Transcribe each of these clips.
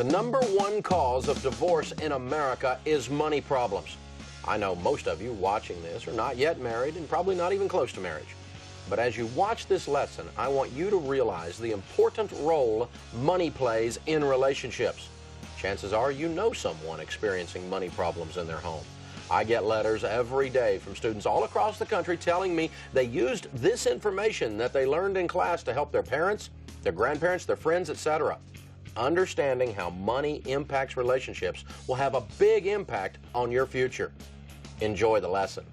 The #1 cause of divorce in America is money problems. I know most of you watching this are not yet married and probably not even close to marriage. But as you watch this lesson, I want you to realize the important role money plays in relationships. Chances are you know someone experiencing money problems in their home. I get letters every day from students all across the country telling me they used this information that they learned in class to help their parents, their grandparents, their friends, etc. Understanding how money impacts relationships will have a big impact on your future. Enjoy the lesson.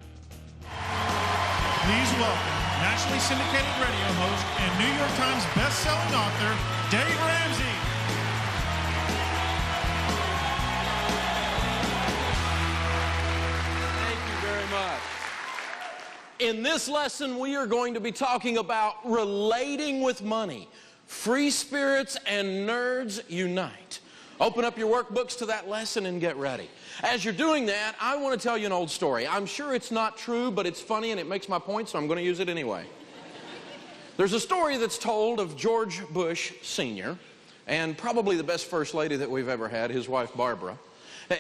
Please welcome nationally syndicated radio host and New York Times best-selling author, Dave Ramsey. In this lesson, we are going to be talking about relating with money. Free spirits and nerds unite. Open up your workbooks to that lesson and get ready. As you're doing that, I want to tell you an old story. I'm sure it's not true, but it's funny and it makes my point, so I'm going to use it anyway. There's a story that's told of George Bush Sr. and probably the best first lady that we've ever had, his wife Barbara.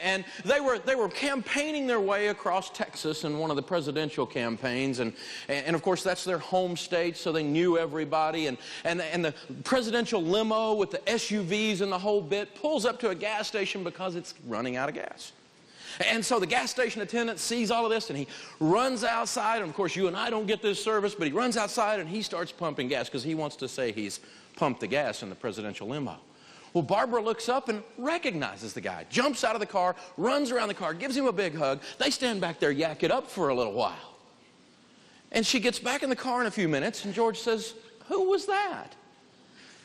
And they were campaigning their way across Texas in one of the presidential campaigns, and of course that's their home state, so they knew everybody. And the presidential limo with the SUVs and the whole bit pulls up to a gas station because it's running out of gas. And so the gas station attendant sees all of this, and he runs outside. And of course, you and I don't get this service, but he runs outside and he starts pumping gas because he wants to say he's pumped the gas in the presidential limo. Well, Barbara looks up and recognizes the guy, jumps out of the car, runs around the car, gives him a big hug. They stand back there, yak it up for a little while. And she gets back in the car in a few minutes, and George says, "Who was that?"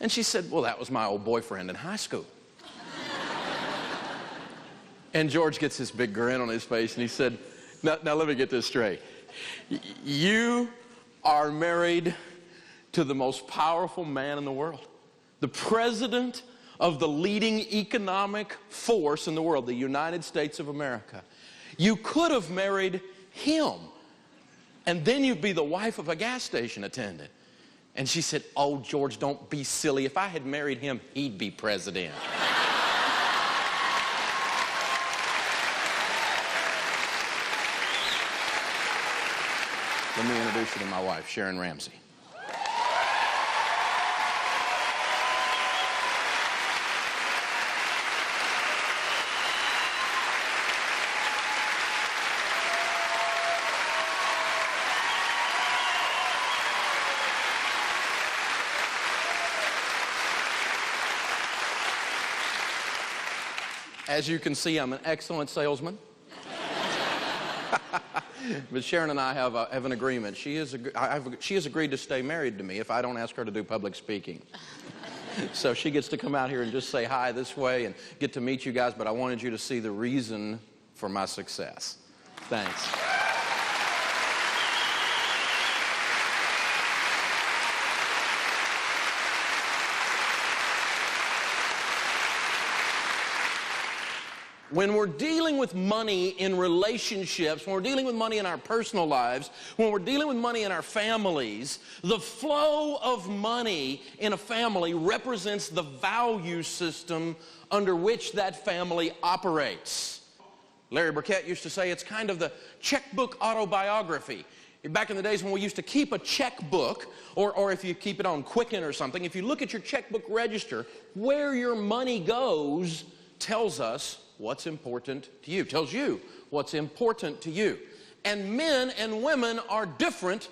And she said, "Well, that was my old boyfriend in high school." And George gets this big grin on his face, and he said, now let me get this straight. You are married to the most powerful man in the world, the president of the leading economic force in the world, the United States of America. You could have married him, and then you'd be the wife of a gas station attendant. And she said, "Oh, George, don't be silly. If I had married him, he'd be president." Let me introduce you to my wife, Sharon Ramsey. As you can see, I'm an excellent salesman. But Sharon and I have an agreement. She has agreed to stay married to me if I don't ask her to do public speaking. So she gets to come out here and just say hi this way and get to meet you guys, but I wanted you to see the reason for my success. Thanks. When we're dealing with money in relationships, when we're dealing with money in our personal lives, when we're dealing with money in our families, the flow of money in a family represents the value system under which that family operates. Larry Burkett used to say it's kind of the checkbook autobiography. Back in the days when we used to keep a checkbook, or if you keep it on Quicken or something, if you look at your checkbook register, where your money goes tells us what's important to you, tells you what's important to you. And men and women are different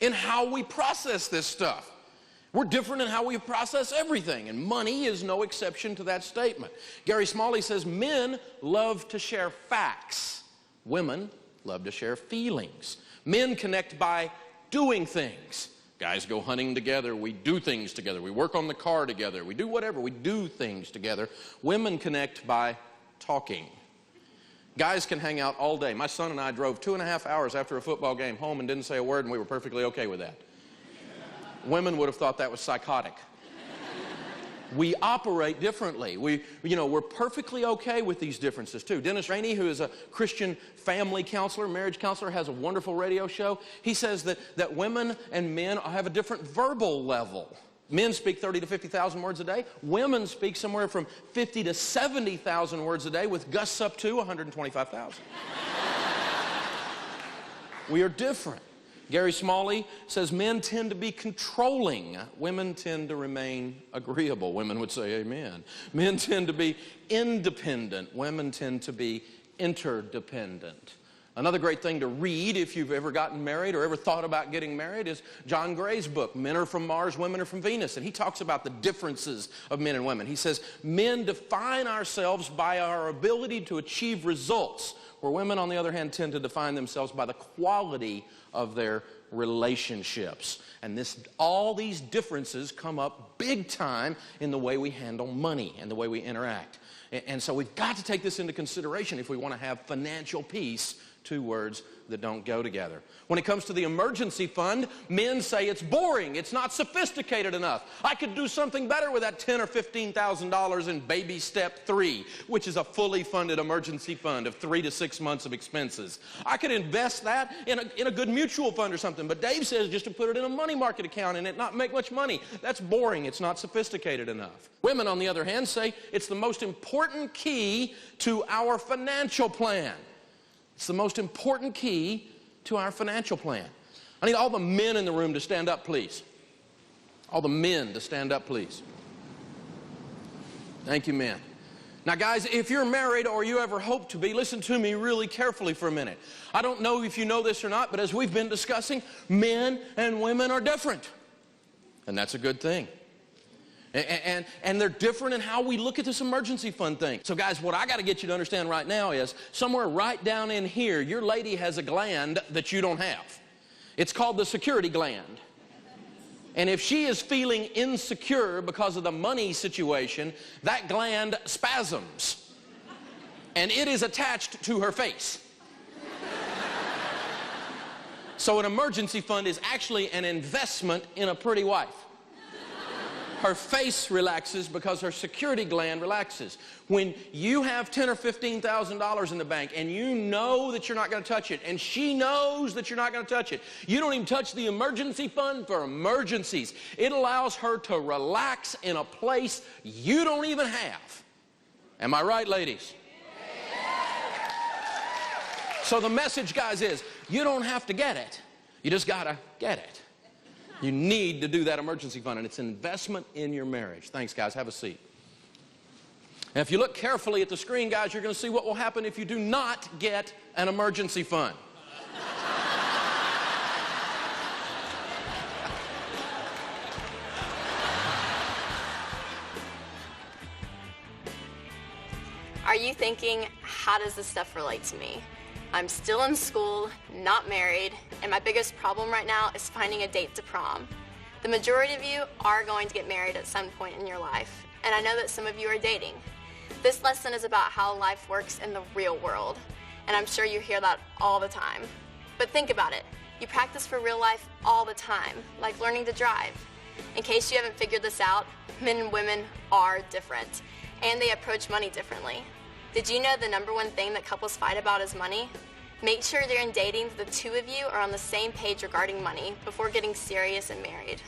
in how we process this stuff. We're different in how we process everything, and money is no exception to that statement. Gary Smalley says men love to share facts. Women love to share feelings. Men connect by doing things. Guys go hunting together, we do things together, we work on the car together, we do whatever, we do things together. Women connect by talking. Guys can hang out all day. My son and I drove 2.5 hours after a football game home and didn't say a word, and we were perfectly okay with that. Women would have thought that was psychotic. We operate differently. We're perfectly okay with these differences too. Dennis Rainey, who is a Christian family counselor, marriage counselor, has a wonderful radio show. He says that women and men have a different verbal level. Men speak 30 to 50,000 words a day. Women speak somewhere from 50 to 70,000 words a day, with gusts up to 125,000. We are different. Gary Smalley says men tend to be controlling. Women tend to remain agreeable. Women would say amen. Men tend to be independent. Women tend to be interdependent. Another great thing to read if you've ever gotten married or ever thought about getting married is John Gray's book, Men Are From Mars, Women Are From Venus. And he talks about the differences of men and women. He says, men define ourselves by our ability to achieve results, where women, on the other hand, tend to define themselves by the quality of their relationships. And all these differences come up big time in the way we handle money and the way we interact. And so we've got to take this into consideration if we want to have financial peace. Two words that don't go together. When it comes to the emergency fund, men say it's boring, it's not sophisticated enough. I could do something better with that $10,000 or $15,000 in baby step 3, which is a fully funded emergency fund of 3 to 6 months of expenses. I could invest that in a good mutual fund or something, but Dave says just to put it in a money market account and it not make much money. That's boring, it's not sophisticated enough. Women, on the other hand, say it's the most important key to our financial plan. It's the most important key to our financial plan. I need all the men in the room to stand up, please. All the men to stand up, please. Thank you, men. Now, guys, if you're married or you ever hope to be, listen to me really carefully for a minute. I don't know if you know this or not, but as we've been discussing, men and women are different. And that's a good thing. And they're different in how we look at this emergency fund thing. So guys, what I got to get you to understand right now is somewhere right down in here, your lady has a gland that you don't have. It's called the security gland. And if she is feeling insecure because of the money situation, that gland spasms. And it is attached to her face. So an emergency fund is actually an investment in a pretty wife. Her face relaxes because her security gland relaxes. When you have $10,000 or $15,000 in the bank and you know that you're not going to touch it, and she knows that you're not going to touch it, you don't even touch the emergency fund for emergencies. It allows her to relax in a place you don't even have. Am I right, ladies? So the message, guys, is you don't have to get it. You just got to get it. You need to do that emergency fund, and it's an investment in your marriage. Thanks, guys. Have a seat. And if you look carefully at the screen, guys, you're going to see what will happen if you do not get an emergency fund. Are you thinking, how does this stuff relate to me? I'm still in school, not married, and my biggest problem right now is finding a date to prom. The majority of you are going to get married at some point in your life, and I know that some of you are dating. This lesson is about how life works in the real world, and I'm sure you hear that all the time. But think about it. You practice for real life all the time, like learning to drive. In case you haven't figured this out, men and women are different, and they approach money differently. Did you know the #1 thing that couples fight about is money? Make sure during dating the two of you are on the same page regarding money before getting serious and married.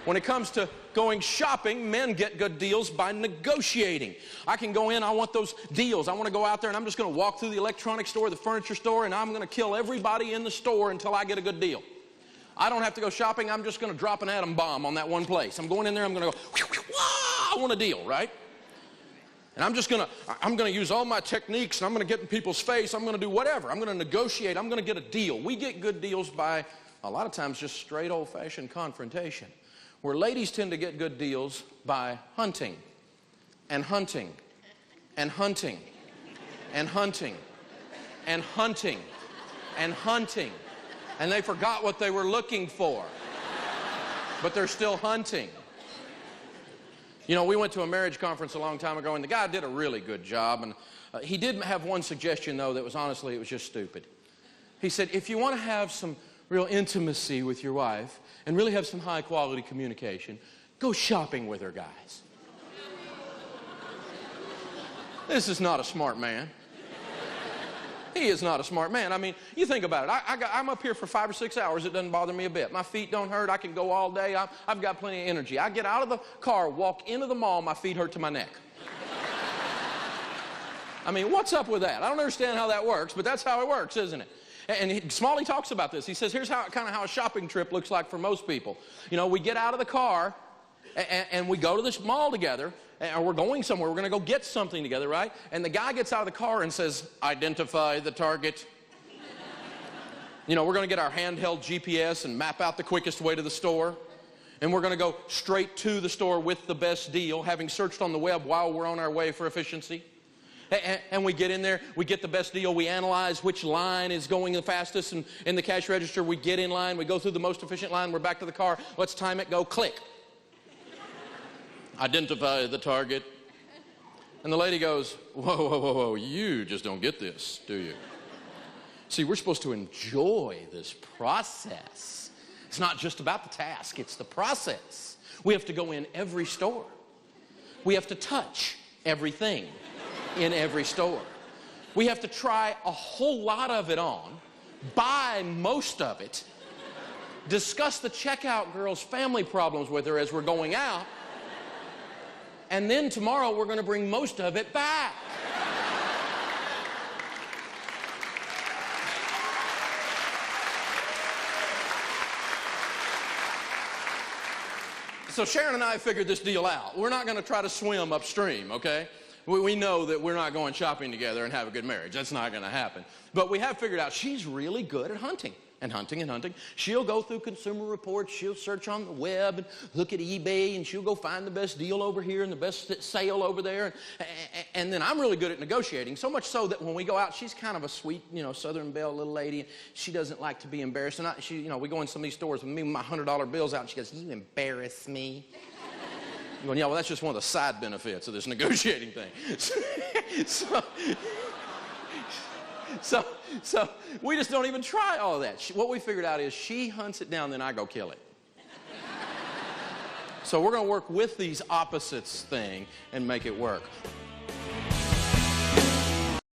When it comes to going shopping, men get good deals by negotiating. I can go in, I want those deals. I want to go out there and I'm just going to walk through the electronics store, the furniture store, and I'm going to kill everybody in the store until I get a good deal. I don't have to go shopping. I'm just going to drop an atom bomb on that one place. I'm going in there, I'm going to go, I want a deal, right? And I'm going to use all my techniques, and I'm going to get in people's face. I'm going to do whatever. I'm going to negotiate. I'm going to get a deal. We get good deals by, a lot of times, just straight old-fashioned confrontation. Where ladies tend to get good deals by hunting, and hunting, and hunting, and hunting, and hunting, and hunting. And they forgot what they were looking for. But they're still hunting. You know, we went to a marriage conference a long time ago, and the guy did a really good job. And he did have one suggestion, though, that was honestly, it was just stupid. He said, if you want to have some real intimacy with your wife and really have some high-quality communication, go shopping with her, guys. This is not a smart man. he is not a smart man. I mean, you think about it. I'm up here for 5 or 6 hours. It doesn't bother me a bit. My feet don't hurt. I can go all day. I've got plenty of energy. I get out of the car, walk into the mall, my feet hurt to my neck. I mean, what's up with that? I don't understand how that works, but that's how it works, isn't it? And Smalley talks about this. He says, here's how a shopping trip looks like for most people. You know, we get out of the car, and we go to this mall together, or we're going somewhere. We're going to go get something together, right? And the guy gets out of the car and says, identify the target. You know, we're going to get our handheld GPS and map out the quickest way to the store. And we're going to go straight to the store with the best deal, having searched on the web while we're on our way for efficiency. And we get in there, we get the best deal, we analyze which line is going the fastest, and in the cash register, we get in line, we go through the most efficient line, we're back to the car, let's time it, go, click. Identify the target. And the lady goes, whoa, whoa, whoa, whoa, you just don't get this, do you? See, we're supposed to enjoy this process. It's not just about the task, it's the process. We have to go in every store. We have to touch everything in every store. We have to try a whole lot of it on, buy most of it, discuss the checkout girl's family problems with her as we're going out, and then tomorrow we're going to bring most of it back. So Sharon and I figured this deal out. We're not going to try to swim upstream, okay? We know that we're not going shopping together and have a good marriage. That's not going to happen. But we have figured out she's really good at hunting and hunting and hunting. She'll go through Consumer Reports. She'll search on the web and look at eBay, and she'll go find the best deal over here and the best sale over there. And then I'm really good at negotiating, so much so that when we go out, she's kind of a sweet, you know, Southern Belle little lady. And she doesn't like to be embarrassed. And we go in some of these stores with me with my $100 bills out, and she goes, you embarrass me. I'm going, yeah, well, that's just one of the side benefits of this negotiating thing. So we just don't even try all of that. What we figured out is she hunts it down, then I go kill it. So we're going to work with these opposites thing and make it work.